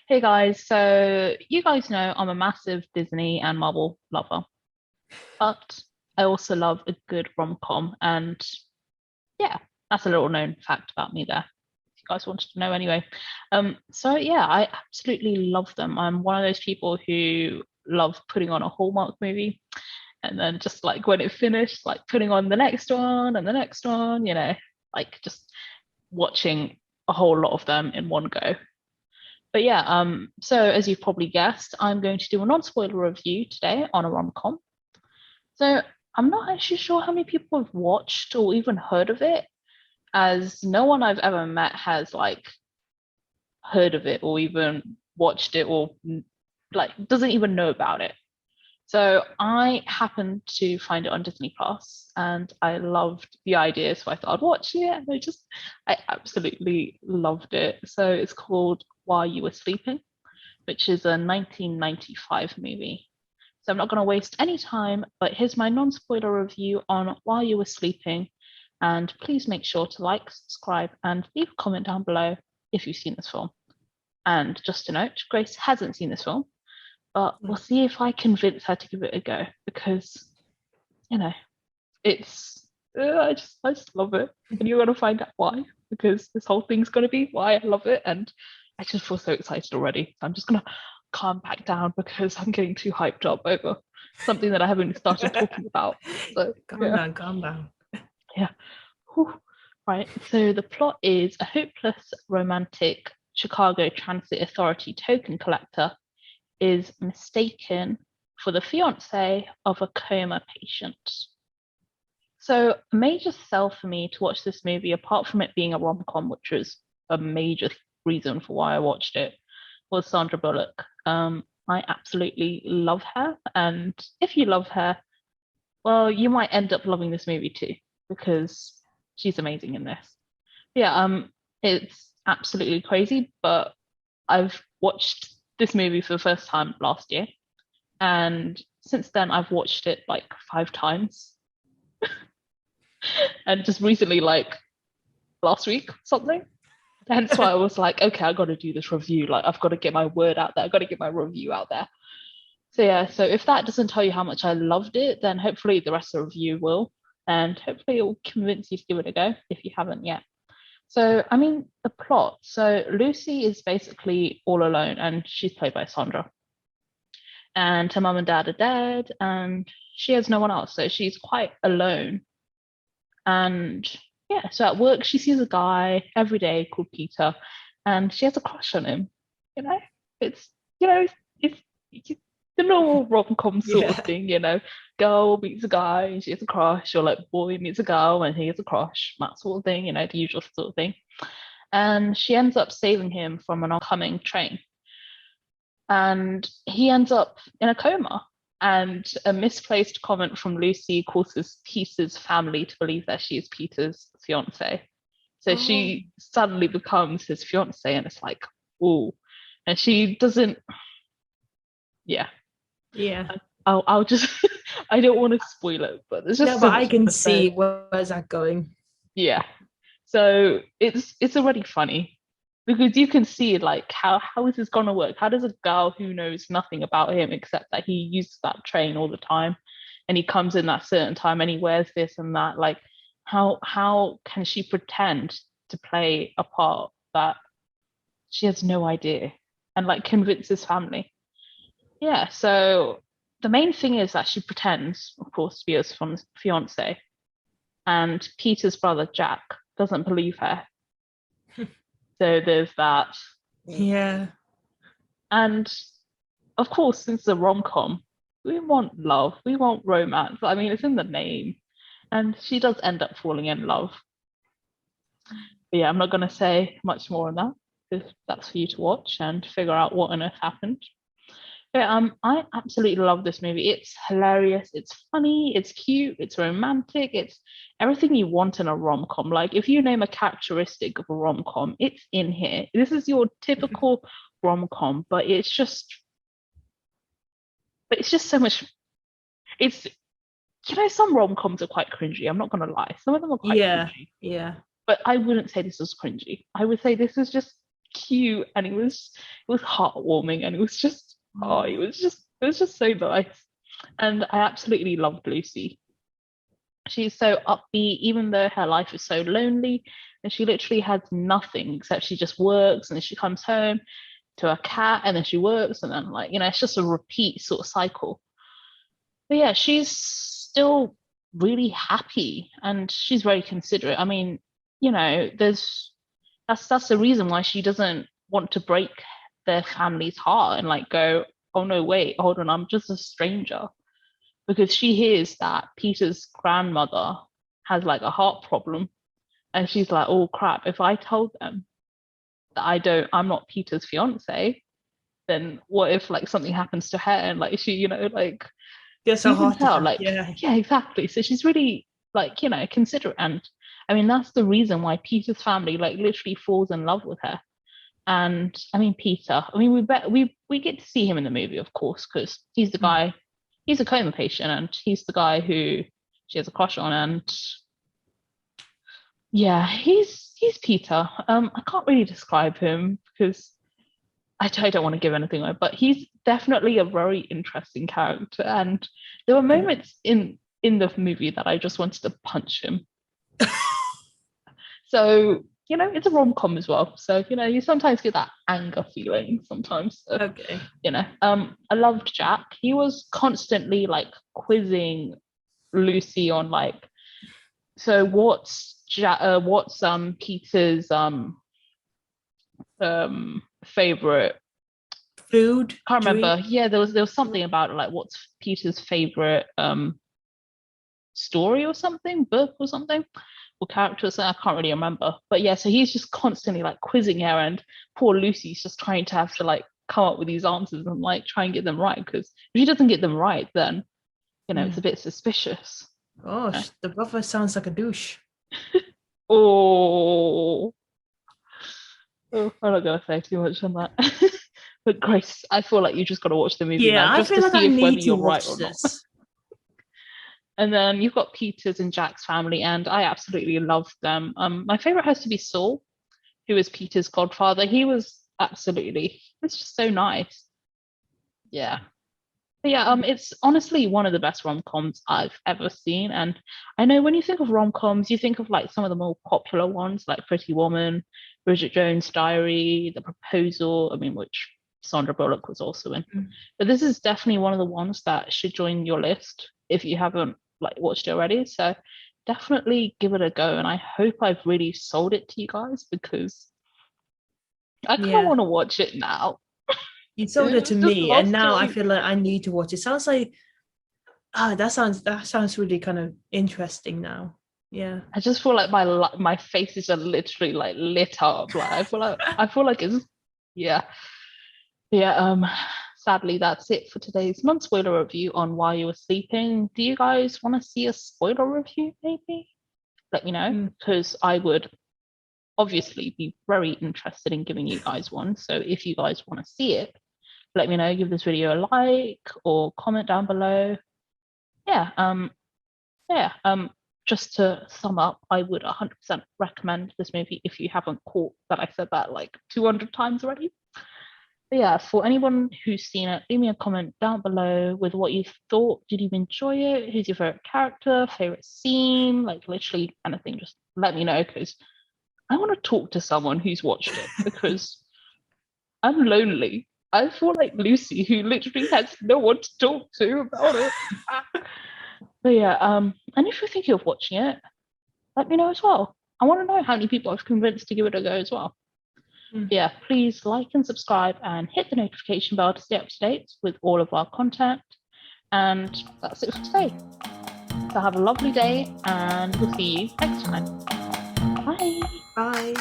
Hey guys, so you guys know I'm a massive Disney and Marvel lover, but I also love a good rom-com, and yeah, that's a little known fact about me there. If you guys wanted to know anyway. So yeah, I absolutely love them. I'm one of those people who love putting on a Hallmark movie and then just like when it finished, like putting on the next one and the next one, like just watching a whole lot of them in one go. But yeah, so as you've probably guessed, I'm going to do a non-spoiler review today on a rom-com. So I'm not actually sure how many people have watched or even heard of it, as no one I've ever met has like heard of it or even watched it or like doesn't even know about it. So I happened to find it on Disney Plus and I loved the idea, so I thought I'd watch it and I absolutely loved it. So it's called While You Were Sleeping, which is a 1995 movie. So I'm not going to waste any time, but here's my non-spoiler review on While You Were Sleeping. And please make sure to like, subscribe, and leave a comment down below if you've seen this film. And just a note, Grace hasn't seen this film, but we'll see if I convince her to give it a go because, you know, it's I just love it, and you're gonna find out why because this whole thing's gonna be why I love it, and I just feel so excited already. So I'm just gonna calm back down because I'm getting too hyped up over something that I haven't started talking about. So Calm yeah, down, calm down. yeah. Whew. Right. So the plot is a hopeless romantic Chicago Transit Authority token collector is mistaken for the fiance of a coma patient. So, a major sell for me to watch this movie, apart from it being a rom com, which was a major reason for why I watched it, was Sandra Bullock. I absolutely love her. And if you love her, well, you might end up loving this movie too, because she's amazing in this. Yeah, it's absolutely crazy, but I've watched this movie for the first time last year. And since then, I've watched it like 5 times. And just recently, like last week, something. Hence why I was like, okay, I got to do this review. Like, I've got to get my word out there. I've got to get my review out there. So, yeah, so if that doesn't tell you how much I loved it, then hopefully the rest of the review will. And hopefully it will convince you to give it a go if you haven't yet. So, I mean, the plot. So, Lucy is basically all alone and she's played by Sandra. And her mum and dad are dead and she has no one else. So, she's quite alone. And yeah, so at work, she sees a guy every day called Peter, and she has a crush on him. You know, it's it's the normal rom-com sort of Yeah. thing. Girl meets a guy and she has a crush, or like boy meets a girl and he has a crush, that sort of thing. The usual sort of thing. And she ends up saving him from an oncoming train, and he ends up in a coma. And a misplaced comment from Lucy causes Peter's family to believe that she is Peter's fiance. So Oh, she suddenly becomes his fiance, and it's like, oh, and she doesn't. Yeah, yeah. I'll just. I don't want to spoil it, but there's No, just so but I much can to say. see where's that going. Yeah, so it's already funny because you can see like how is this gonna work? How does a girl who knows nothing about him except that he uses that train all the time and he comes in that certain time and he wears this and that, like how can she pretend to play a part that she has no idea and like convince his family? Yeah, so the main thing is that she pretends, of course, to be his fiance, and Peter's brother Jack doesn't believe her. So there's that. Yeah. And of course, since it's a rom com, we want love, we want romance. I mean, it's in the name. And she does end up falling in love. But yeah, I'm not going to say much more on that because that's for you to watch and figure out what on earth happened. But I absolutely love this movie. It's hilarious, it's funny, it's cute, it's romantic, it's everything you want in a rom-com. Like if you name a characteristic of a rom-com, it's in here. This is your typical rom-com, but it's just so much. It's some rom-coms are quite cringy. I'm not gonna lie. Some of them are quite Yeah. cringy. Yeah. But I wouldn't say this is cringy. I would say this is just cute, and it was heartwarming, and it was just it was just so nice. And I absolutely loved Lucy. She's so upbeat, even though her life is so lonely, and she literally has nothing except she just works, and then she comes home to a cat, and then she works, and then like, it's just a repeat sort of cycle. But yeah, she's still really happy, and she's very considerate. I mean, there's that's the reason why she doesn't want to break their family's heart and like go, oh no, wait, hold on, I'm just a stranger. Because she hears that Peter's grandmother has like a heart problem, and she's like, oh crap, if I told them that I'm not Peter's fiance, then what if like something happens to her, and like she, like Gets a you can heart tell, attack. like, Yeah. yeah, exactly. So she's really like, considerate. And I mean, that's the reason why Peter's family like literally falls in love with her. And I mean, Peter, I mean, we get to see him in the movie, of course, because he's the guy, he's a coma patient, and he's the guy who she has a crush on. And yeah, he's Peter. I can't really describe him because I don't want to give anything away, but he's definitely a very interesting character. And there were moments in the movie that I just wanted to punch him. So, it's a rom-com as well. So, you sometimes get that anger feeling sometimes. So, Okay. I loved Jack. He was constantly like quizzing Lucy on like, so what's Peter's favorite Food. can't remember. Drink. Yeah, there was something about like what's Peter's favorite story or something, book or something, or character or something. I can't really remember. But yeah, so he's just constantly like quizzing her, and poor Lucy's just trying to have to like come up with these answers and like try and get them right, because if she doesn't get them right, then it's a bit suspicious. Gosh, the brother sounds like a douche. Oh, I'm not gonna say too much on that. But Grace, I feel like you just got to watch the movie now just to see if whether you're right or not. And then you've got Peter's and Jack's family, and I absolutely love them. My favorite has to be Saul, who is Peter's godfather. It's just so nice. Yeah. But yeah, it's honestly one of the best rom-coms I've ever seen. And I know when you think of rom-coms, you think of like some of the more popular ones, like Pretty Woman, Bridget Jones' Diary, The Proposal, I mean, which Sandra Bullock was also in. But this is definitely one of the ones that should join your list if you haven't like watched it already. So definitely give it a go. And I hope I've really sold it to you guys, because I kind of want to watch it now. You sold it to me, and now I feel like I need to watch it. Sounds like that sounds really kind of interesting now. Yeah. I just feel like my faces are literally like lit up. Like I feel like it's yeah. Sadly that's it for today's non-spoiler review on While You Were Sleeping. Do you guys want to see a spoiler review maybe? Let me know, because I would obviously be very interested in giving you guys one. So if you guys want to see it, let me know, give this video a like or comment down below. Just to sum up, I would 100% recommend this movie if you haven't caught that I said that like 200 times already. But yeah, for anyone who's seen it, leave me a comment down below with what you thought. Did you enjoy it? Who's your favorite character, favorite scene, like literally anything? Just let me know, because I want to talk to someone who's watched it, because I'm lonely. I feel like Lucy, who literally has no one to talk to about it. But yeah, and if you're thinking of watching it, let me know as well. I want to know how many people I've convinced to give it a go as well. Yeah, please like and subscribe and hit the notification bell to stay up to date with all of our content. And that's it for today. So have a lovely day, and we'll see you next time. Bye. Bye.